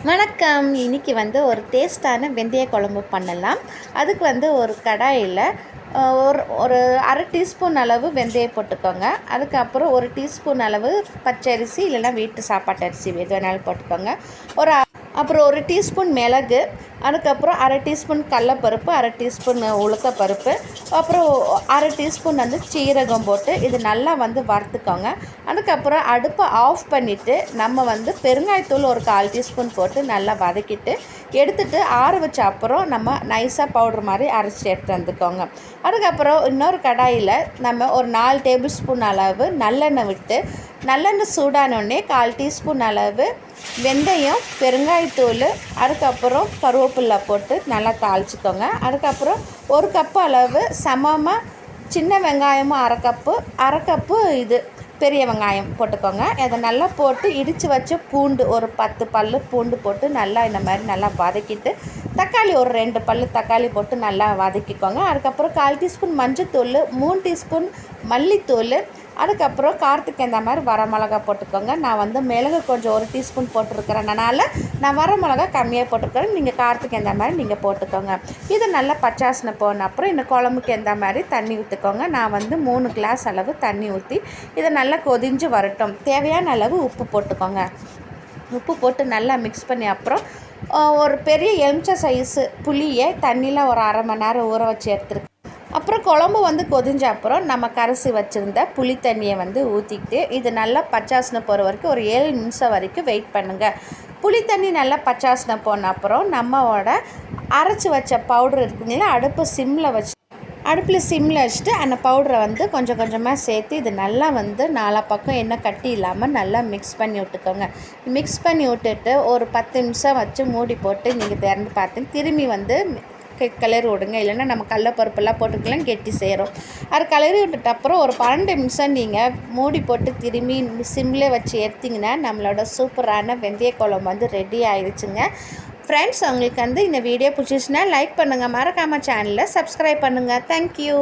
வணக்கம். இன்றைக்கி ஒரு டேஸ்ட்டான வெந்தய குழம்பு பண்ணலாம். அதுக்கு ஒரு கடாயில் ஒரு ஒரு அரை டீஸ்பூன் அளவு வெந்தயம் போட்டுக்கோங்க. அதுக்கப்புறம் ஒரு டீஸ்பூன் அளவு பச்சரிசி இல்லைன்னா வீட்டு சாப்பாட்டு அரிசி எது வேணாலும் போட்டுக்கோங்க. அப்புறம் ஒரு டீஸ்பூன் மிளகு, அதுக்கப்புறம் அரை டீஸ்பூன் கடலப்பருப்பு, அரை டீஸ்பூன் உளுத்தப்பருப்பு, அப்புறம் அரை டீஸ்பூன் சீரகம் போட்டு இது நல்லா வறுத்துக்கோங்க. அதுக்கப்புறம் அடுப்பை ஆஃப் பண்ணிவிட்டு நம்ம பெருங்காயத்தூள் ஒரு 1/4 டீஸ்பூன் போட்டு நல்லா வதக்கிட்டு எடுத்துகிட்டு ஆற வச்ச அப்புறம் நம்ம நைஸாக பவுட்ரு மாதிரி அரைச்சி எடுத்து வந்துக்கோங்க. அதுக்கப்புறம் இன்னொரு கடாயில் நம்ம ஒரு 4 டேபிள் ஸ்பூன் அளவு நல்லெண்ணெய் விட்டு நல்லெண்ணெய் சூடானோடனே 1/4 டீஸ்பூன் அளவு வெந்தயம், பெருங்காயத்தூள், அதுக்கப்புறம் கருவேப்பிலை போட்டு நல்லா தாளிச்சிக்கோங்க. அதுக்கப்புறம் ஒரு கப்பு அளவு சமமாக சின்ன வெங்காயமும் அரை கப்பு பெரிய வெங்காயம் போட்டுக்கோங்க. அதை நல்லா போட்டு இடித்து வச்ச பூண்டு ஒரு 10 பல் பூண்டு போட்டு நல்லா இந்த மாதிரி நல்லா வதக்கிட்டு தக்காளி ஒரு 2 பல் தக்காளி போட்டு நல்லா வதக்கிக்கோங்க. அதுக்கப்புறம் 1/4 டீஸ்பூன் மஞ்சத்தூள், 3 டீஸ்பூன் மல்லித்தூள், அதுக்கப்புறம் காரத்துக்கு இந்த மாதிரி வரமிளகா போட்டுக்கோங்க. நான் மிளகு கொஞ்சம் 1 டீஸ்பூன் போட்டிருக்கிறேனால நான் வரமிளகா கம்மியாக போட்டிருக்கிறேன். நீங்கள் காரத்துக்கு எந்த மாதிரி நீங்கள் போட்டுக்கோங்க. இது நல்லா பச்சாசனை போன அப்புறம் இந்த குழம்புக்கு எந்த மாதிரி தண்ணி ஊற்றிக்கோங்க. நான் 3 கிளாஸ் அளவு தண்ணி ஊற்றி இதை நல்லா கொதிஞ்சு வரட்டும். தேவையான அளவு உப்பு போட்டுக்கோங்க. உப்பு போட்டு நல்லா மிக்ஸ் பண்ணி அப்புறம் ஒரு பெரிய எலுமிச்சை சைஸு புளியை தண்ணியில் ஒரு அரை மணி நேரம் ஊற வச்சு எடுத்துருக்கு. அப்புறம் குழம்பு கொதிஞ்ச அப்புறம் நம்ம கரைச்சி வச்சுருந்த புளி தண்ணியை ஊற்றிக்கிட்டு இது நல்லா பச்சாசனை போகிற வரைக்கும் ஒரு 7 நிமிஷம் வரைக்கும் வெயிட் பண்ணுங்கள். புளி தண்ணி நல்லா பச்சாசனை போன அப்புறம் நம்மளோட அரைச்சி வச்ச பவுட்ரு இருக்குங்களா அடுப்பில் சிம்மில் வச்சுட்டு அந்த பவுடரை கொஞ்சம் கொஞ்சமாக சேர்த்து இது நல்லா நாலா பக்கம் எண்ணெய் கட்டி இல்லாமல் நல்லா மிக்ஸ் பண்ணி விட்டுக்கோங்க. மிக்ஸ் பண்ணி விட்டுட்டு ஒரு 10 நிமிஷம் வச்சு மூடி போட்டு நீங்கள் திறந்து பார்த்து திரும்பி கிளறி விடுங்க. இல்லைன்னா நம்ம கடலப்பருப்பெல்லாம் போட்டுக்கலாம் கெட்டி சேரும். அது கிளறி விட்டுட்டு அப்புறம் ஒரு 12 நிமிஷம் நீங்கள் மூடி போட்டு திரும்பி சிம்மில் வச்சு எடுத்திங்கன்னா நம்மளோட சூப்பரான வெந்தய குழம்பு ரெடி ஆயிடுச்சுங்க. ஃப்ரெண்ட்ஸ், உங்களுக்கு இந்த வீடியோ பிடிச்சிச்சுன்னா லைக் பண்ணுங்கள். மறக்காமல் சேனலை சப்ஸ்கிரைப் பண்ணுங்கள். தேங்க்யூ.